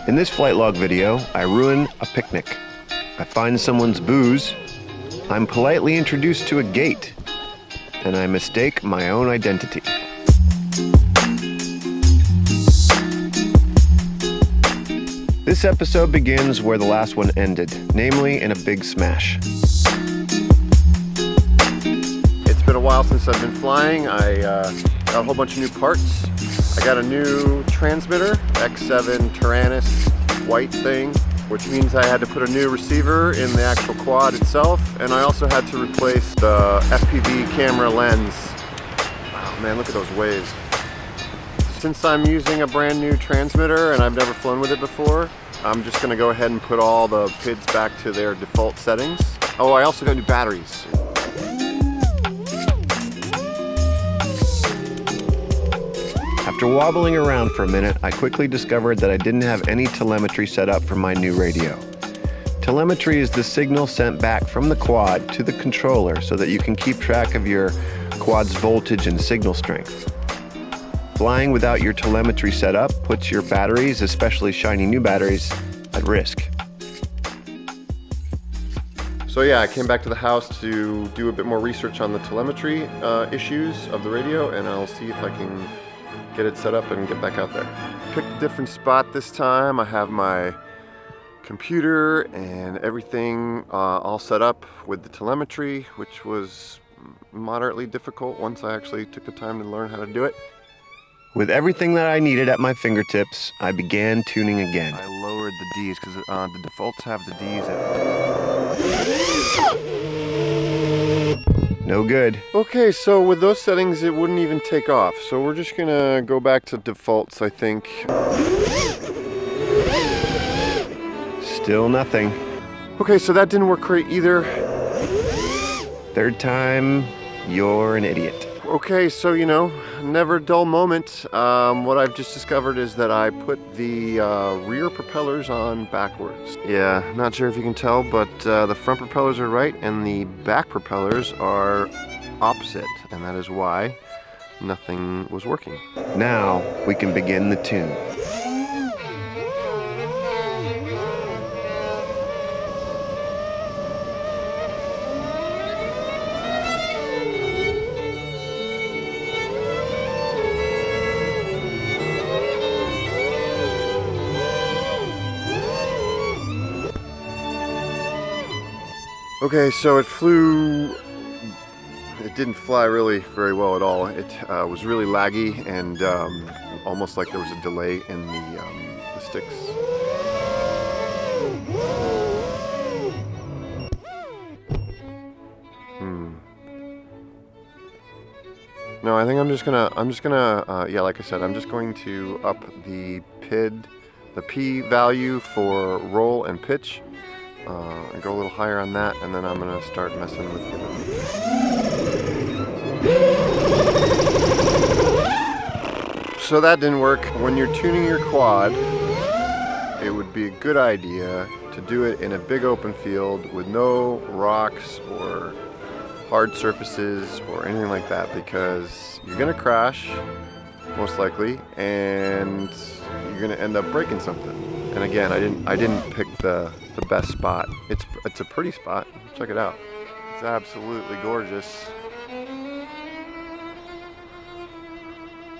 In this FlightLog video, I ruin a picnic. I find someone's booze, I'm politely introduced to a gate, and I mistake my own identity. This episode begins where the last one ended, namely in a big smash. It's been a while since I've been flying. I got a whole bunch of new parts. I got a new transmitter, X7 Tyrannus white thing, which means I had to put a new receiver in the actual quad itself, and I also had to replace the FPV camera lens. Oh man, look at those waves. Since I'm using a brand new transmitter and I've never flown with it before, I'm just gonna go ahead and put all the PIDs back to their default settings. Oh, I also got new batteries. After wobbling around for a minute, I quickly discovered that I didn't have any telemetry set up for my new radio. Telemetry is the signal sent back from the quad to the controller so that you can keep track of your quad's voltage and signal strength. Flying without your telemetry set up puts your batteries, especially shiny new batteries, at risk. So yeah, I came back to the house to do a bit more research on the telemetry issues of the radio, and I'll see if I can get it set up and get back out there. Picked a different spot this time. I have my computer and everything all set up with the telemetry, which was moderately difficult once I actually took the time to learn how to do it. With everything that I needed at my fingertips, I began tuning again. I lowered the Ds because the defaults have the Ds at... No good. Okay, so with those settings, it wouldn't even take off. So we're just gonna go back to defaults, I think. Still nothing. Okay, so that didn't work great either. Third time, you're an idiot. Okay, so you know, never a dull moment. What I've just discovered is that I put the rear propellers on backwards. Yeah, not sure if you can tell, but the front propellers are right and the back propellers are opposite, and that is why nothing was working. Now we can begin the tune. Okay, so it didn't fly really very well at all. It was really laggy and almost like there was a delay in the sticks. No, I think I'm just gonna, yeah, like I said, I'm just going to up the PID, the P value for roll and pitch. And go a little higher on that, and then I'm going to start messing with it. So that didn't work. When you're tuning your quad, it would be a good idea to do it in a big open field with no rocks or hard surfaces or anything like that, because you're going to crash, most likely, and you're going to end up breaking something. And again, I didn't pick the best spot. It's a pretty spot. Check it out. It's absolutely gorgeous.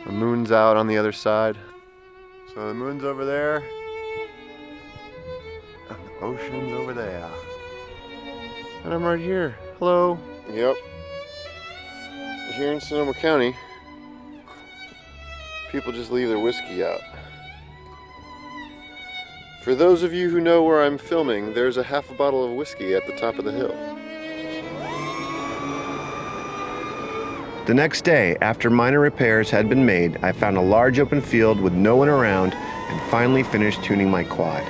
The moon's out on the other side. So the moon's over there, and the ocean's over there. And I'm right here. Hello. Yep. Here in Sonoma County, people just leave their whiskey out. For those of you who know where I'm filming, there's a half a bottle of whiskey at the top of the hill. The next day, after minor repairs had been made, I found a large open field with no one around and finally finished tuning my quad.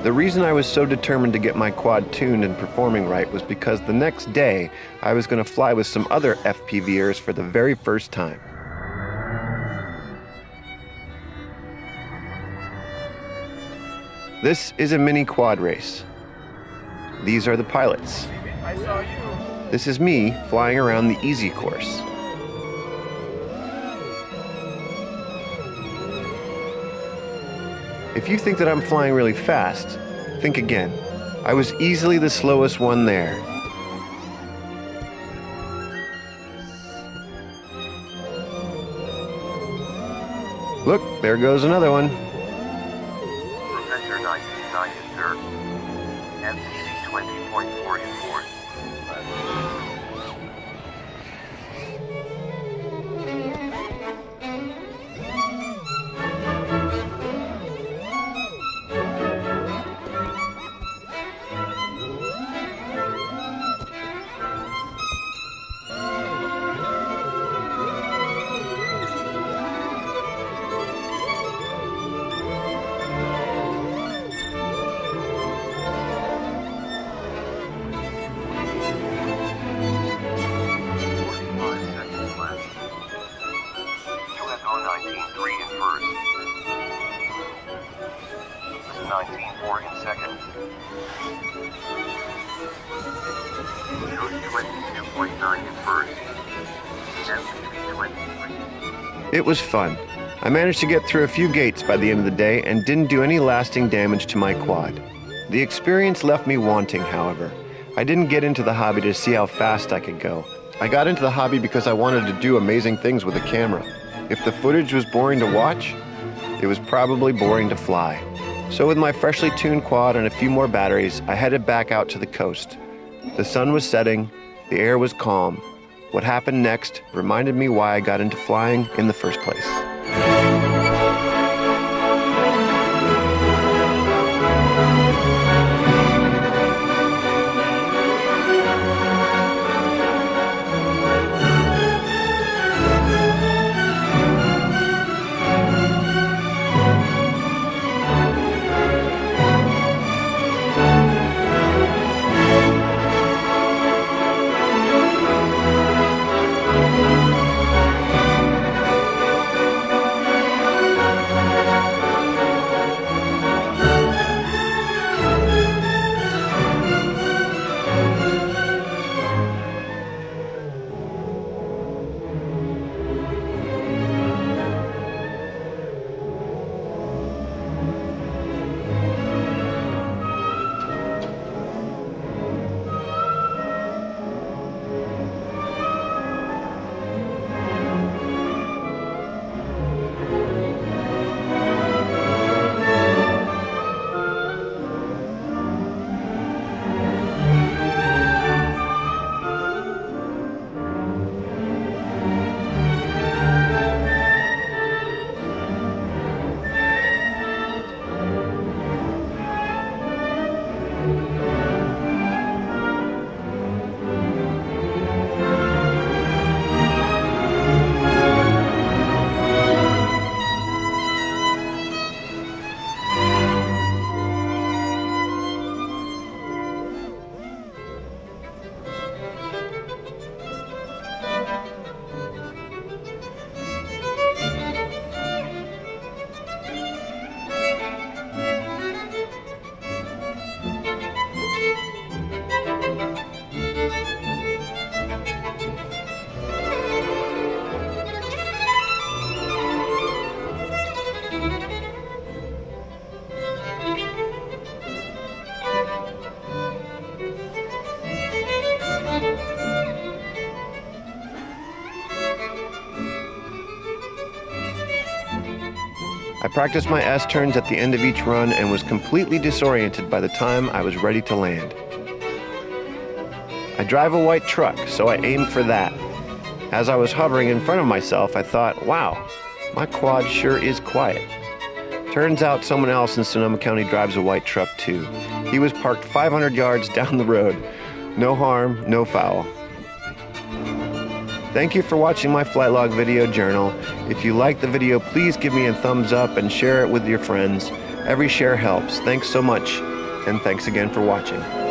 The reason I was so determined to get my quad tuned and performing right was because the next day I was going to fly with some other FPVers for the very first time. This is a mini quad race. These are the pilots. I saw you. This is me flying around the easy course. If you think that I'm flying really fast, think again. I was easily the slowest one there. Look, there goes another one. Professor 1990, sir. MCC 20.4 in fourth. .3 in first. 19.4 in second. 22.9 in first. FPV 23. It was fun. I managed to get through a few gates by the end of the day and didn't do any lasting damage to my quad. The experience left me wanting, however. I didn't get into the hobby to see how fast I could go. I got into the hobby because I wanted to do amazing things with a camera. If the footage was boring to watch, it was probably boring to fly. So with my freshly tuned quad and a few more batteries, I headed back out to the coast. The sun was setting, the air was calm. What happened next reminded me why I got into flying in the first place. I practiced my S-turns at the end of each run and was completely disoriented by the time I was ready to land. I drive a white truck, so I aimed for that. As I was hovering in front of myself, I thought, wow, my quad sure is quiet. Turns out someone else in Sonoma County drives a white truck too. He was parked 500 yards down the road. No harm, no foul. Thank you for watching my FlightLog video journal. If you liked the video, please give me a thumbs up and share it with your friends. Every share helps. Thanks so much, and thanks again for watching.